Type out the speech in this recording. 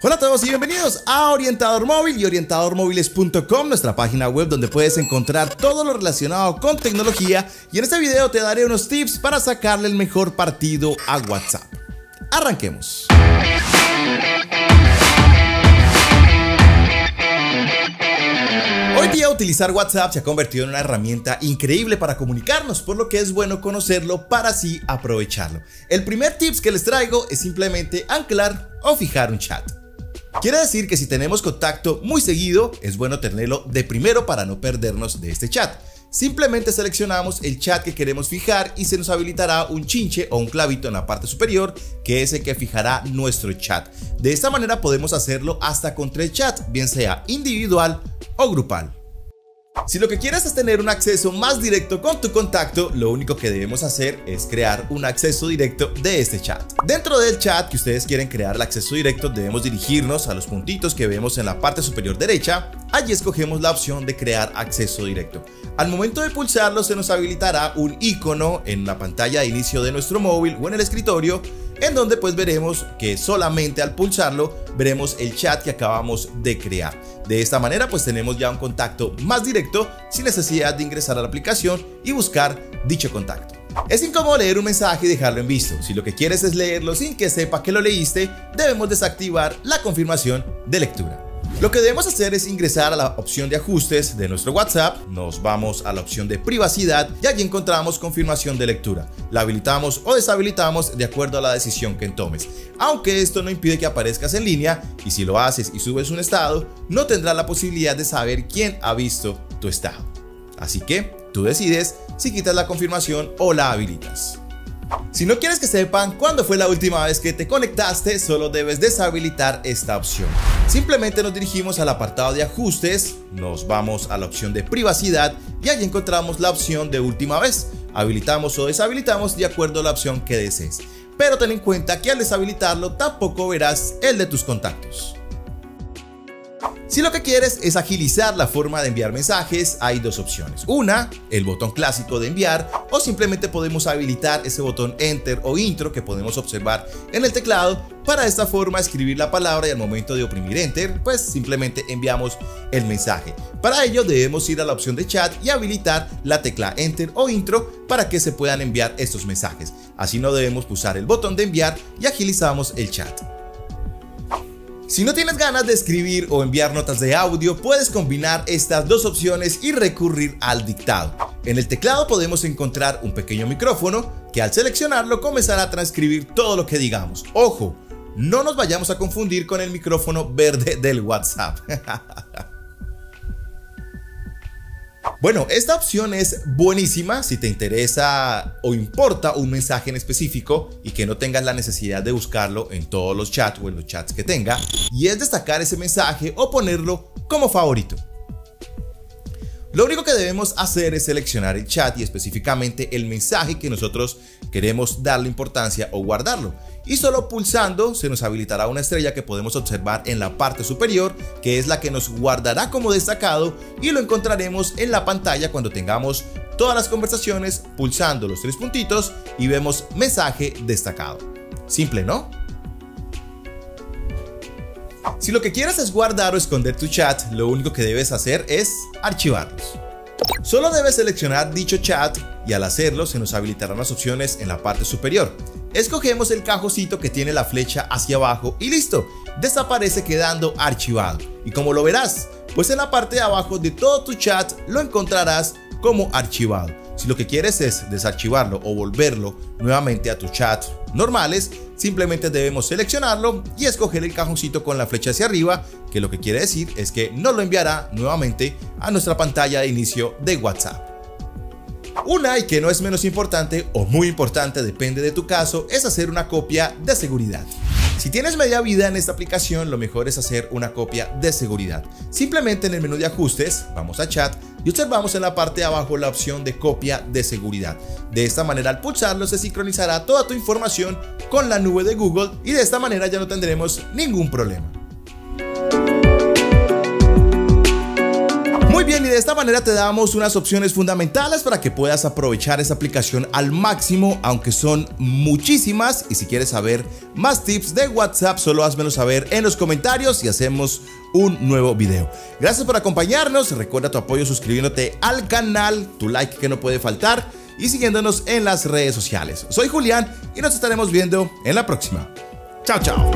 Hola a todos y bienvenidos a Orientador Móvil y orientadormóviles.com, nuestra página web donde puedes encontrar todo lo relacionado con tecnología, y en este video te daré unos tips para sacarle el mejor partido a WhatsApp. Arranquemos. Hoy día utilizar WhatsApp se ha convertido en una herramienta increíble para comunicarnos, por lo que es bueno conocerlo para así aprovecharlo. El primer tips que les traigo es simplemente anclar o fijar un chat. Quiere decir que si tenemos contacto muy seguido, es bueno tenerlo de primero para no perdernos de este chat. Simplemente seleccionamos el chat que queremos fijar y se nos habilitará un chinche o un clavito en la parte superior, que es el que fijará nuestro chat. De esta manera podemos hacerlo hasta con 3 chats, bien sea individual o grupal. Si lo que quieres es tener un acceso más directo con tu contacto, lo único que debemos hacer es crear un acceso directo de este chat. Dentro del chat que ustedes quieren crear el acceso directo, debemos dirigirnos a los puntitos que vemos en la parte superior derecha. Allí escogemos la opción de crear acceso directo. Al momento de pulsarlo se nos habilitará un icono en la pantalla de inicio de nuestro móvil o en el escritorio, en donde pues veremos que solamente al pulsarlo veremos el chat que acabamos de crear. De esta manera pues tenemos ya un contacto más directo sin necesidad de ingresar a la aplicación y buscar dicho contacto. Es incómodo leer un mensaje y dejarlo en visto. Si lo que quieres es leerlo sin que sepa que lo leíste, debemos desactivar la confirmación de lectura. Lo que debemos hacer es ingresar a la opción de ajustes de nuestro WhatsApp, nos vamos a la opción de privacidad y allí encontramos confirmación de lectura. La habilitamos o deshabilitamos de acuerdo a la decisión que tomes, aunque esto no impide que aparezcas en línea, y si lo haces y subes un estado, no tendrás la posibilidad de saber quién ha visto tu estado. Así que tú decides si quitas la confirmación o la habilitas. Si no quieres que sepan cuándo fue la última vez que te conectaste, solo debes deshabilitar esta opción. Simplemente nos dirigimos al apartado de ajustes, nos vamos a la opción de privacidad y allí encontramos la opción de última vez. Habilitamos o deshabilitamos de acuerdo a la opción que desees. Pero ten en cuenta que al deshabilitarlo tampoco verás el de tus contactos. Si lo que quieres es agilizar la forma de enviar mensajes, hay dos opciones. Una, el botón clásico de enviar, o simplemente podemos habilitar ese botón Enter o Intro que podemos observar en el teclado para de esta forma escribir la palabra y al momento de oprimir Enter, pues simplemente enviamos el mensaje. Para ello debemos ir a la opción de chat y habilitar la tecla Enter o Intro para que se puedan enviar estos mensajes. Así no debemos pulsar el botón de enviar y agilizamos el chat. Si no tienes ganas de escribir o enviar notas de audio, puedes combinar estas dos opciones y recurrir al dictado. En el teclado podemos encontrar un pequeño micrófono que al seleccionarlo comenzará a transcribir todo lo que digamos. ¡Ojo! No nos vayamos a confundir con el micrófono verde del WhatsApp. Bueno, esta opción es buenísima si te interesa o importa un mensaje en específico y que no tengas la necesidad de buscarlo en todos los chats o en los chats que tenga, y es destacar ese mensaje o ponerlo como favorito. Lo único que debemos hacer es seleccionar el chat y específicamente el mensaje que nosotros queremos darle importancia o guardarlo. Y solo pulsando se nos habilitará una estrella que podemos observar en la parte superior, que es la que nos guardará como destacado, y lo encontraremos en la pantalla cuando tengamos todas las conversaciones pulsando los 3 puntitos y vemos mensaje destacado. Simple, ¿no? Si lo que quieres es guardar o esconder tu chat, lo único que debes hacer es archivarlos. Solo debes seleccionar dicho chat y al hacerlo se nos habilitarán las opciones en la parte superior. Escogemos el cajoncito que tiene la flecha hacia abajo y listo, desaparece quedando archivado. ¿Y cómo lo verás? Pues en la parte de abajo de todo tu chat lo encontrarás como archivado. Si lo que quieres es desarchivarlo o volverlo nuevamente a tus chats normales, simplemente debemos seleccionarlo y escoger el cajoncito con la flecha hacia arriba, que lo que quiere decir es que nos lo enviará nuevamente a nuestra pantalla de inicio de WhatsApp. Una, y que no es menos importante o muy importante, depende de tu caso, es hacer una copia de seguridad. Si tienes media vida en esta aplicación, lo mejor es hacer una copia de seguridad. Simplemente en el menú de ajustes, vamos a chat y observamos en la parte de abajo la opción de copia de seguridad. De esta manera al pulsarlo se sincronizará toda tu información con la nube de Google y de esta manera ya no tendremos ningún problema. Muy bien, y de esta manera te damos unas opciones fundamentales para que puedas aprovechar esa aplicación al máximo, aunque son muchísimas. Y si quieres saber más tips de WhatsApp, solo házmelo saber en los comentarios y hacemos un nuevo video. Gracias por acompañarnos, recuerda tu apoyo suscribiéndote al canal, tu like que no puede faltar y siguiéndonos en las redes sociales. Soy Julián y nos estaremos viendo en la próxima. Chao, chao.